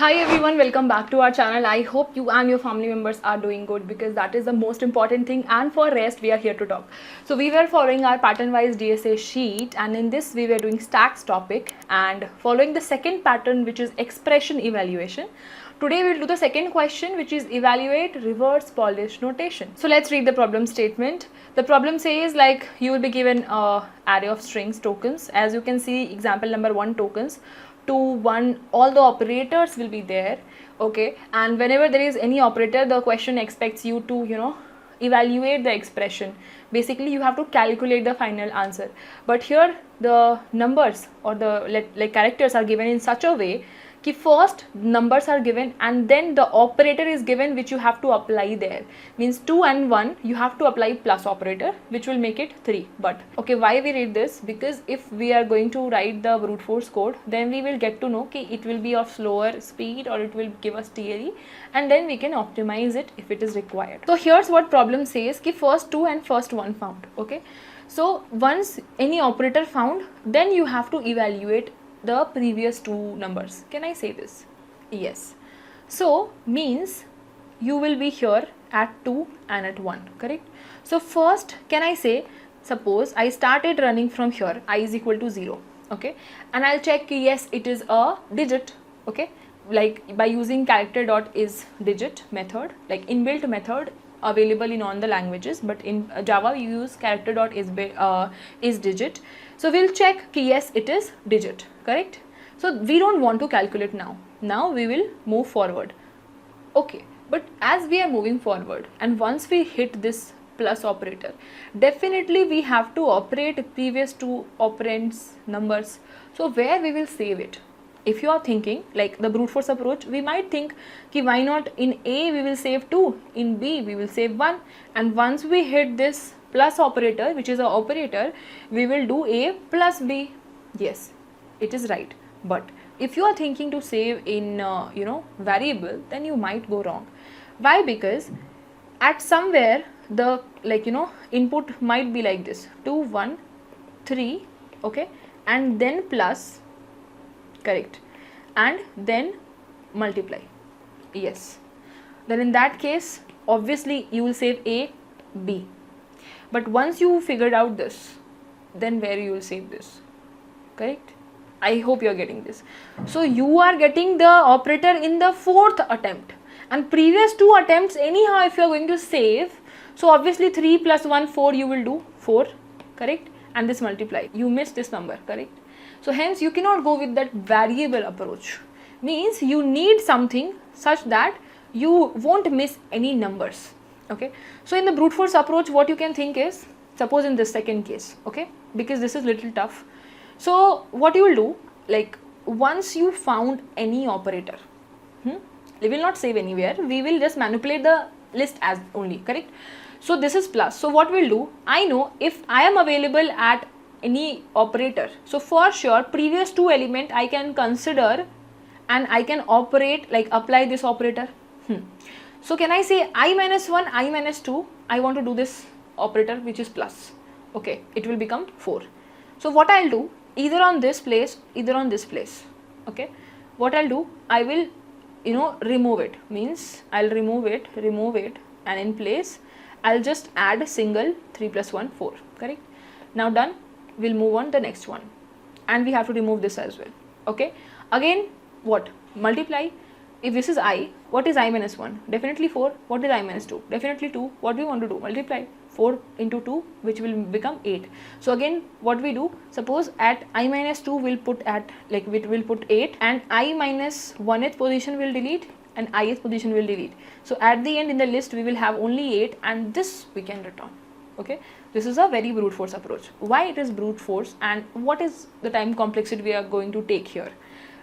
Hi everyone, welcome back to our channel. I hope you and your family members are doing good because that is the most important thing, and for rest we are here to talk. So we were following our pattern wise DSA sheet, and in this we were doing stacks topic and following the second pattern, which is expression evaluation. Today we will do the second question, which is evaluate reverse Polish notation. So let's read the problem statement. The problem says like you will be given a array of strings tokens. As you can see, example number 1 tokens. 2, 1, all the operators will be there, okay, and whenever there is any operator, the question expects you to evaluate the expression. Basically you have to calculate the final answer, but here the numbers or the like characters are given in such a way कि first numbers are given and then the operator is given which you have to apply there. Means 2 and 1 you have to apply plus operator, which will make it 3. But okay, why we read this? Because if we are going to write the brute force code, then we will get to know कि it will be of slower speed or it will give us TLE, and then we can optimize it if it is required. So here's what problem says कि first 2 and first 1 found. Okay, so once any operator found, then you have to evaluate the previous two numbers. Can I say this? Yes. So means you will be here at 2 and at 1, correct? So first, can I say, suppose I started running from here, I is equal to 0, okay, and I'll check yes it is a digit, okay, like by using character dot is digit method, like inbuilt method available in all the languages, but in Java we use character dot is digit. So we'll check कि yes it is digit, correct? So we don't want to calculate now. Now we will move forward. Okay, but as we are moving forward and once we hit this plus operator, definitely we have to operate previous two operands numbers. So where we will save it? If you are thinking like the brute force approach, we might think कि why not in A we will save 2, in B we will save 1, and once we hit this plus operator, which is a operator, we will do A plus B. Yes, it is right. But if you are thinking to save in variable, then you might go wrong. Why? Because at somewhere the input might be like this 2 1 3, okay, and then plus, correct, and then multiply. Yes, then in that case obviously you will save A, B. But once you figured out this, then where you will save this, correct? I hope you are getting this. So you are getting the operator in the 4th attempt, and previous 2 attempts anyhow if you are going to save, so obviously 3 plus 1 4, you will do 4, correct, and this multiply, you missed this number, correct? So hence you cannot go with that variable approach. Means you need something such that you won't miss any numbers. Okay, so in the brute force approach, what you can think is, suppose in this second case, okay, because this is little tough. So what you will do, like once you found any operator, we will not save anywhere, we will just manipulate the list as only, correct? So this is plus. So what we'll do, I know if I am available at any operator, so for sure previous 2 element I can consider and I can operate, like apply this operator. So can I say I minus 1, I minus 2, I want to do this operator which is plus, okay, it will become 4. So what I'll do, either on this place, either on this place, okay, what I'll do, I will remove it, means I'll remove it, and in place I'll just add a single 3 plus 1 4, correct? Now done, we'll move on the next one, and we have to remove this as well, okay. Again what, multiply. If this is I, what is I minus 1? Definitely 4. What is I minus 2? Definitely 2. What do we want to do? Multiply 4 into 2, which will become 8. So again what we do, suppose at I minus 2 we'll put at, like we will put 8, and I minus 1th position will delete and ith position will delete. So at the end in the list we will have only 8, and this we can return. Okay, this is a very brute force approach. Why it is brute force, and what is the time complexity we are going to take here?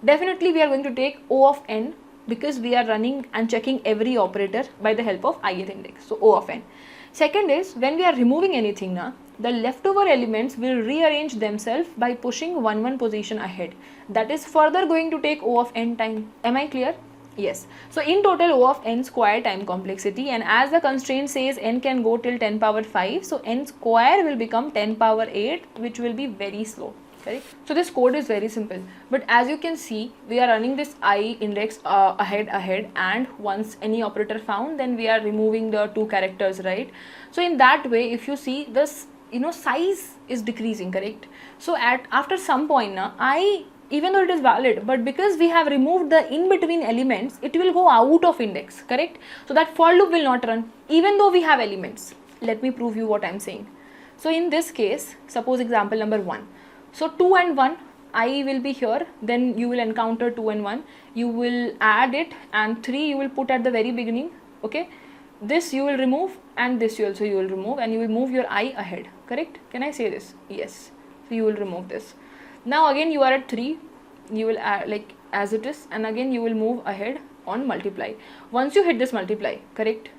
Definitely we are going to take O of n, because we are running and checking every operator by the help of ith index, so O of n. Second is, when we are removing anything now, the leftover elements will rearrange themselves by pushing 1 position ahead. That is further going to take O of n time. Am I clear? Yes. So in total O of n square time complexity, and as the constraint says n can go till 10 power 5, so n square will become 10 power 8, which will be very slow. correct? So this code is very simple, but as you can see, we are running this I index ahead, and once any operator found, then we are removing the 2 characters, right? So in that way, if you see this, size is decreasing, correct? So after some point now, I, even though it is valid, but because we have removed the in between elements, it will go out of index, correct? So that for loop will not run even though we have elements. Let me prove you what I am saying. So in this case, suppose example number 1. So 2 and 1, I will be here, then you will encounter 2 and 1, you will add it, and 3 you will put at the very beginning, okay? This you will remove, and this you will remove, and you will move your I ahead, correct? Can I say this? Yes. So you will remove this. Now again you are at 3, you will add like as it is, and again you will move ahead on multiply. Once you hit this multiply, correct?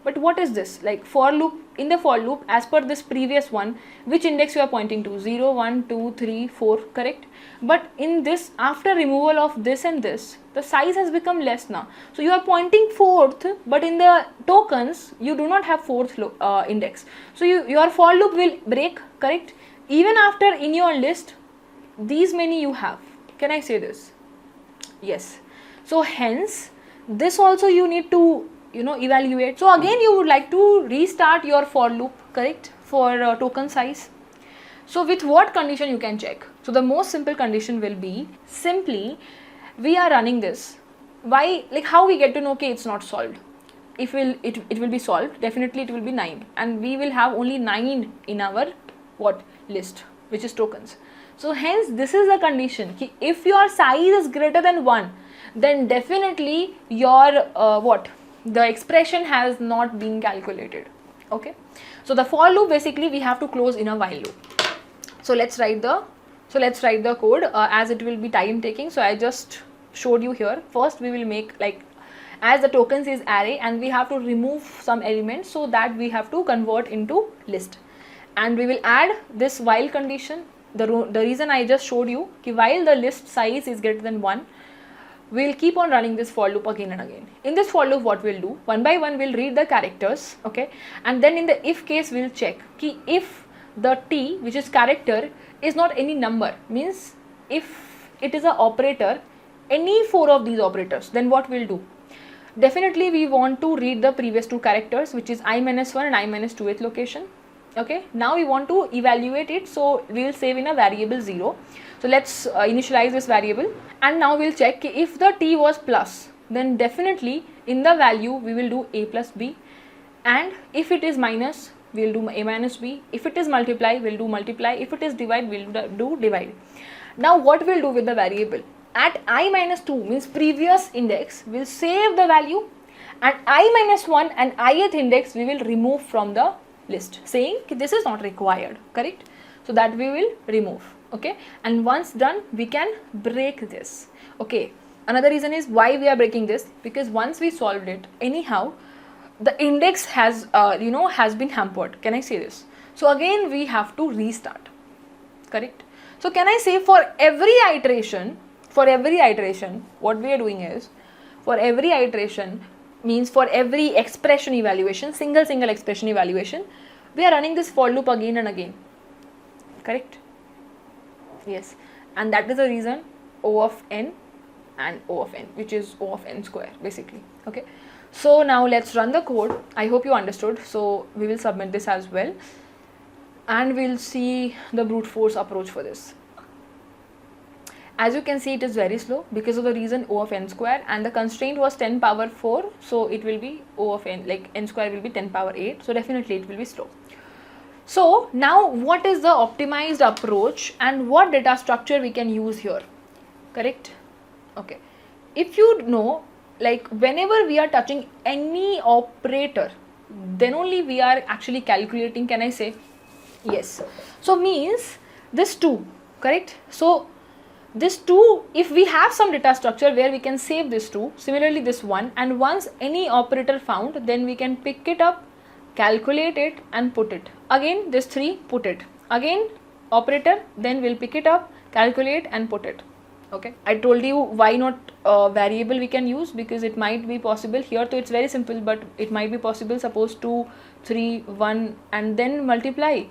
But what is this? Like for loop, in the for loop, as per this previous one, which index you are pointing to? 0, 1, 2, 3, 4, correct? But in this, after removal of this and this, the size has become less now. So you are pointing 4th, but in the tokens, you do not have 4th index. So your for loop will break, correct? Even after in your list, these many you have. Can I say this? Yes. So hence, this also you need to evaluate. So again you would like to restart your for loop, correct, for token size. So with what condition you can check? So the most simple condition will be simply we are running this. Why, like how we get to know okay it's not solved? If it will be solved, definitely it will be 9, and we will have only 9 in our list, which is tokens. So hence this is the condition ki if your size is greater than 1, then definitely your the expression has not been calculated, okay? So the for loop, basically we have to close in a while loop. So let's write the code as it will be time taking. So I just showed you here. First we will make, like, as the tokens is array and we have to remove some elements, so that we have to convert into list, and we will add this while condition. The reason I just showed you ki while the list size is greater than 1, we will keep on running this for loop again and again. In this for loop, what we'll do, one by one we'll read the characters, okay, and then in the if case we'll check ki if the t, which is character, is not any number, means if it is an operator, any 4 of these operators, then what we'll do, definitely we want to read the previous 2 characters, which is I-1 and I-2th location. Okay, now we want to evaluate it, so we will save in a variable 0. So let's initialize this variable, and now we'll check if the t was plus, then definitely in the value we will do a plus b, and if it is minus, we will do a minus b. If it is multiply, we'll do multiply. If it is divide, we'll do divide. Now what we'll do with the variable, at I-2 means previous index, we'll save the value, and I-1 and ith index we will remove from the list, saying this is not required, correct? So that we will remove, okay? And once done, we can break this, okay? Another reason is why we are breaking this, because once we solved it, anyhow the index has has been hampered. Can I say this? So again we have to restart, correct? So can I say for every iteration, what we are doing is, for every iteration, means for every expression evaluation, single expression evaluation, we are running this for loop again and again, correct? Yes, and that is the reason O of n and O of n, which is O of n square basically, okay? So now let's run the code. I hope you understood. So we will submit this as well, and we'll see the brute force approach for this. As you can see, it is very slow because of the reason O of n square, and the constraint was 10 power 4, so it will be O of n, like n square will be 10 power 8, so definitely it will be slow. So now what is the optimized approach and what data structure we can use here, correct? Okay, if you know, like whenever we are touching any operator, then only we are actually calculating, can I say? Yes. So means this 2, correct? So this 2, if we have some data structure where we can save this 2, similarly this 1, and once any operator found, then we can pick it up, calculate it and put it. Again this 3, put it. Again operator, then we'll pick it up, calculate and put it. Okay, I told you why not variable we can use, because it might be possible here, so it's very simple, but it might be possible, suppose 2, 3, 1 and then multiply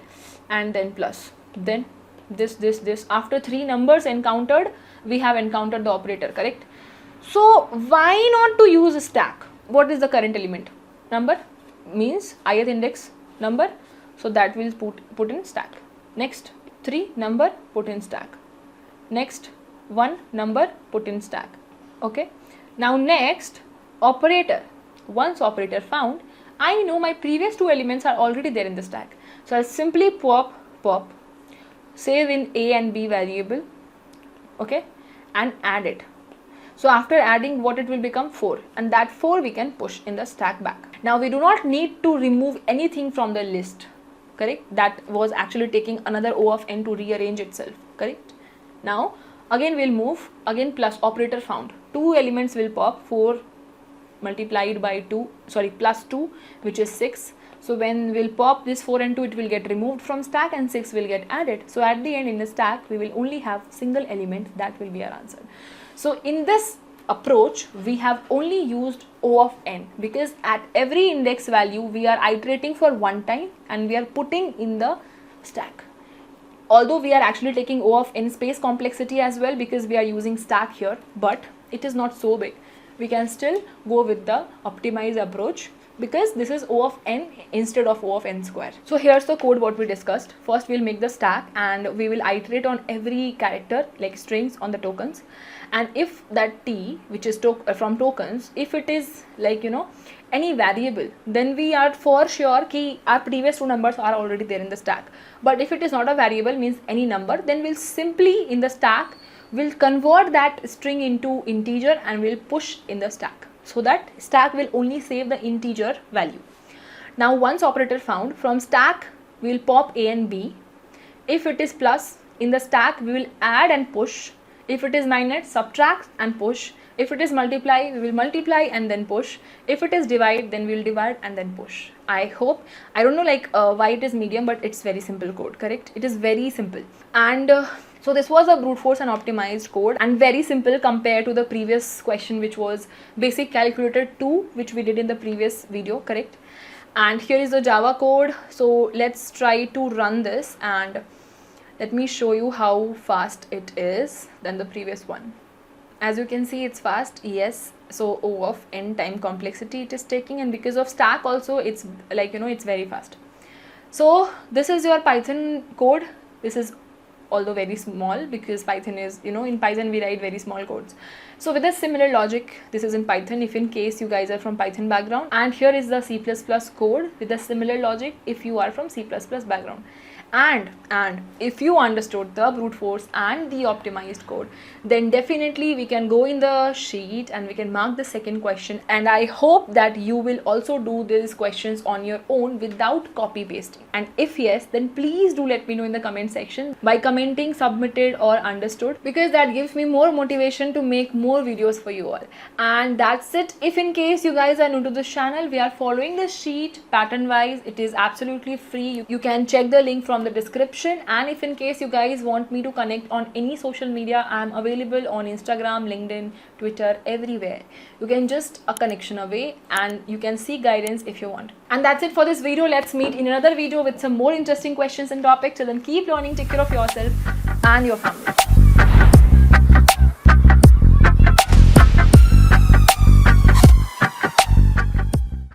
and then plus, then this. After 3 numbers encountered, we have encountered the operator, correct? So why not to use stack? What is the current element? Number means ith index number, so that will put in stack. Next 3 number, put in stack. Next 1 number, put in stack. Okay, now next operator. Once operator found, I know my previous 2 elements are already there in the stack, so I'll simply pop save in a and b variable, okay, and add it. So after adding, what it will become? 4, and that 4 we can push in the stack back. Now we do not need to remove anything from the list, correct? That was actually taking another O of n to rearrange itself, correct? Now again we'll move, again plus operator found. 2 elements will pop, 4 multiplied by 2, sorry, plus 2, which is 6. So when we'll pop this 4 and 2, it will get removed from stack and 6 will get added. So at the end in the stack, we will only have single element. That will be our answer. So in this approach, we have only used O of n, because at every index value, we are iterating for one time and we are putting in the stack. Although we are actually taking O of n space complexity as well, because we are using stack here, but it is not so big. We can still go with the optimized approach, because this is O of n instead of O of n square. So here's the code what we discussed. First we'll make the stack and we will iterate on every character, like strings, on the tokens. And if that t, which is from tokens, if it is like, you know, any variable, then we are for sure ki our previous 2 numbers are already there in the stack. But if it is not a variable, means any number, then we'll simply in the stack we'll convert that string into integer and we'll push in the stack, so that stack will only save the integer value. Now once operator found, from stack we will pop a and b. If it is plus, in the stack we will add and push. If it is minus, subtract and push. If it is multiply, we will multiply and then push. If it is divide, then we will divide and then push. I hope, I don't know like why it is medium, but it's very simple code, correct? It is very simple. And so this was a brute force and optimized code, and very simple compared to the previous question, which was basic calculator 2, which we did in the previous video, correct? And here is the Java code. So let's try to run this and let me show you how fast it is than the previous one. As you can see, it's fast, yes. So O of n time complexity it is taking, and because of stack also, it's like, you know, it's very fast. So this is your Python code. This is although very small, because Python is, you know, in Python we write very small codes. So with a similar logic, this is in Python, if in case you guys are from Python background, and here is the C++ code with a similar logic if you are from C++ background. And if you understood the brute force and the optimized code, then definitely we can go in the sheet and we can mark the second question. And I hope that you will also do these questions on your own without copy pasting. And if yes, then please do let me know in the comment section by commenting submitted or understood, because that gives me more motivation to make more videos for you all. And that's it. If in case you guys are new to this channel, we are following the sheet pattern wise. It is absolutely free. You can check the link from the description. And if in case you guys want me to connect on any social media, I am available on Instagram, LinkedIn, Twitter, everywhere. You can just a connection away and you can see guidance if you want. And that's it for this video. Let's meet in another video with some more interesting questions and topics. Till then, keep learning, take care of yourself and your family.